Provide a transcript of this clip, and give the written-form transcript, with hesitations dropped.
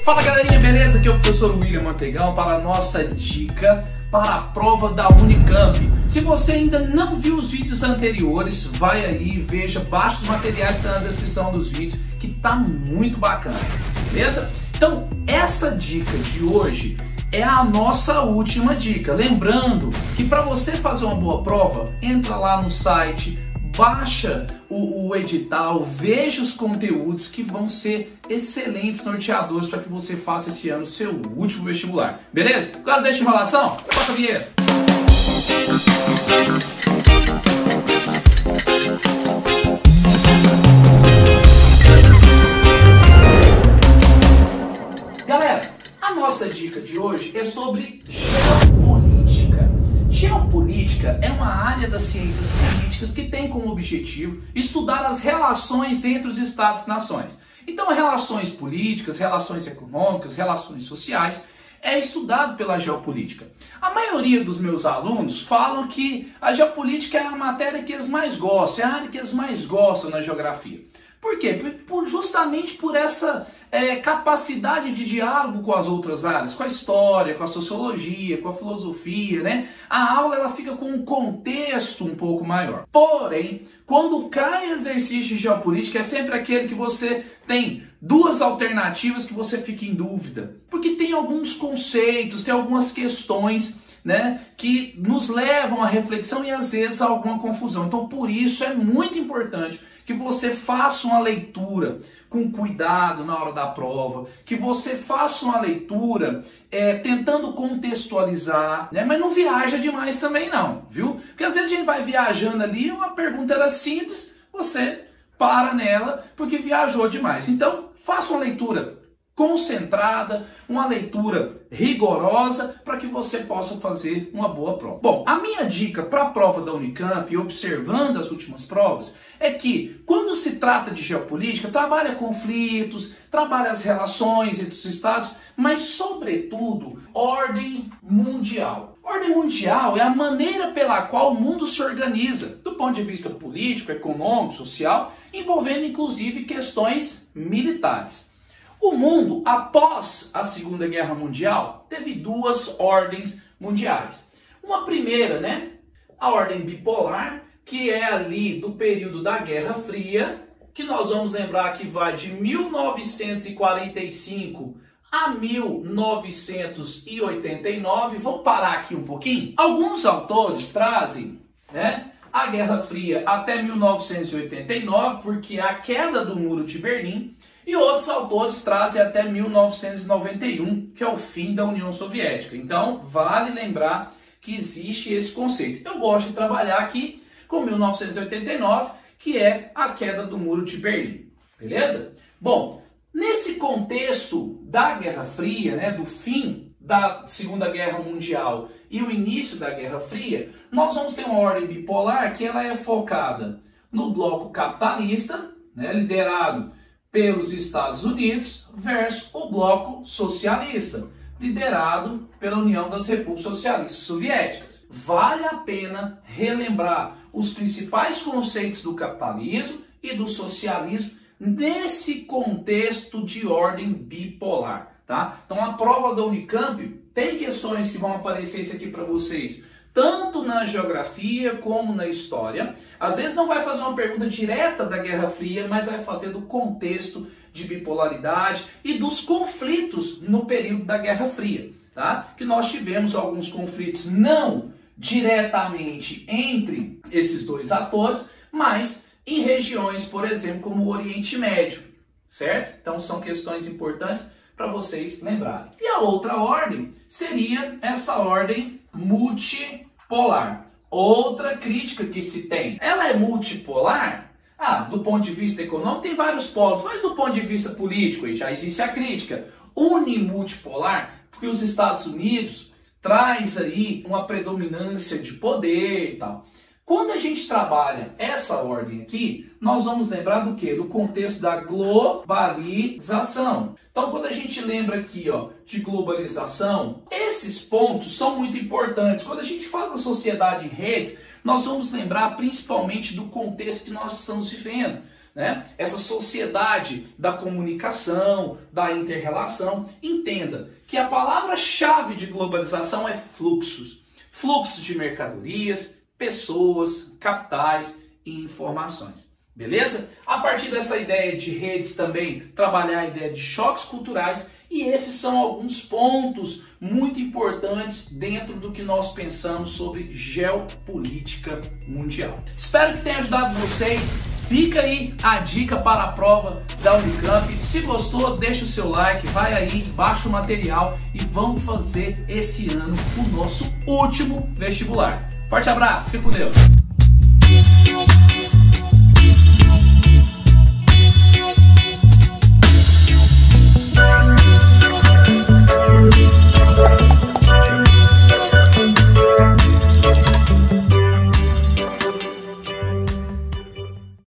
Fala galerinha, beleza? Aqui é o professor William Mantegão para a nossa dica para a prova da Unicamp. Se você ainda não viu os vídeos anteriores, vai aí, veja, baixa os materiais que estão na descrição dos vídeos, que tá muito bacana, beleza? Então, essa dica de hoje é a nossa última dica. Lembrando que para você fazer uma boa prova, entra lá no site, baixa o edital, veja os conteúdos que vão ser excelentes norteadores para que você faça esse ano o seu último vestibular. Beleza? Agora deixa a enrolação, bota a vinheta. Galera, a nossa dica de hoje é sobre geopolítica. Geopolítica é uma área das ciências políticas que tem como objetivo estudar as relações entre os estados-nações. Então, relações políticas, relações econômicas, relações sociais é estudado pela geopolítica. A maioria dos meus alunos falam que a geopolítica é a matéria que eles mais gostam, é a área que eles mais gostam na geografia. Por quê? Justamente por essa capacidade de diálogo com as outras áreas, com a história, com a sociologia, com a filosofia, né? A aula ela fica com um contexto um pouco maior. Porém, quando cai exercício de geopolítica, é sempre aquele que você tem duas alternativas que você fica em dúvida. Porque tem alguns conceitos, tem algumas questões, né, que nos levam à reflexão e às vezes a alguma confusão. Então, por isso é muito importante que você faça uma leitura com cuidado na hora da prova, que você faça uma leitura tentando contextualizar, né, mas não viaja demais também não, viu? Porque às vezes a gente vai viajando ali, uma pergunta era simples, você para nela porque viajou demais. Então, faça uma leitura concentrada, uma leitura rigorosa para que você possa fazer uma boa prova. Bom, a minha dica para a prova da Unicamp, observando as últimas provas, é que quando se trata de geopolítica, trabalha conflitos, trabalha as relações entre os estados, mas sobretudo ordem mundial. Ordem mundial é a maneira pela qual o mundo se organiza, do ponto de vista político, econômico, social, envolvendo inclusive questões militares. O mundo, após a Segunda Guerra Mundial, teve duas ordens mundiais. Uma primeira, né, a ordem bipolar, que é ali do período da Guerra Fria, que nós vamos lembrar que vai de 1945 a 1989. Vou parar aqui um pouquinho. Alguns autores trazem, né, a Guerra Fria até 1989, porque é a queda do Muro de Berlim. E outros autores trazem até 1991, que é o fim da União Soviética. Então, vale lembrar que existe esse conceito. Eu gosto de trabalhar aqui com 1989, que é a queda do Muro de Berlim. Beleza? Bom, nesse contexto da Guerra Fria, né, do fim da Segunda Guerra Mundial e o início da Guerra Fria, nós vamos ter uma ordem bipolar que ela é focada no bloco capitalista, né, liderado pelos Estados Unidos, versus o bloco socialista, liderado pela União das Repúblicas Socialistas Soviéticas. Vale a pena relembrar os principais conceitos do capitalismo e do socialismo nesse contexto de ordem bipolar, tá? Então a prova da Unicamp tem questões que vão aparecer isso aqui para vocês, tanto na geografia como na história. Às vezes não vai fazer uma pergunta direta da Guerra Fria, mas vai fazer do contexto de bipolaridade e dos conflitos no período da Guerra Fria, tá? Que nós tivemos alguns conflitos não diretamente entre esses dois atores, mas em regiões, por exemplo, como o Oriente Médio, certo? Então são questões importantes para vocês lembrarem. E a outra ordem seria essa ordem multipolar. Outra crítica que se tem. Ela é multipolar? Do ponto de vista econômico tem vários polos, mas do ponto de vista político aí já existe a crítica. Unimultipolar, porque os Estados Unidos traz aí uma predominância de poder e tal. Quando a gente trabalha essa ordem aqui, nós vamos lembrar do quê? Do contexto da globalização. Então, quando a gente lembra aqui, ó, de globalização, esses pontos são muito importantes. Quando a gente fala da sociedade em redes, nós vamos lembrar principalmente do contexto que nós estamos vivendo. né? Essa sociedade da comunicação, da inter-relação. Entenda que a palavra-chave de globalização é fluxos. Fluxos de mercadorias, pessoas, capitais e informações. Beleza? A partir dessa ideia de redes também, trabalhar a ideia de choques culturais, e esses são alguns pontos muito importantes dentro do que nós pensamos sobre geopolítica mundial. Espero que tenha ajudado vocês. Fica aí a dica para a prova da Unicamp. Se gostou, deixa o seu like, vai aí, baixa o material e vamos fazer esse ano o nosso último vestibular. Forte abraço, fique com Deus!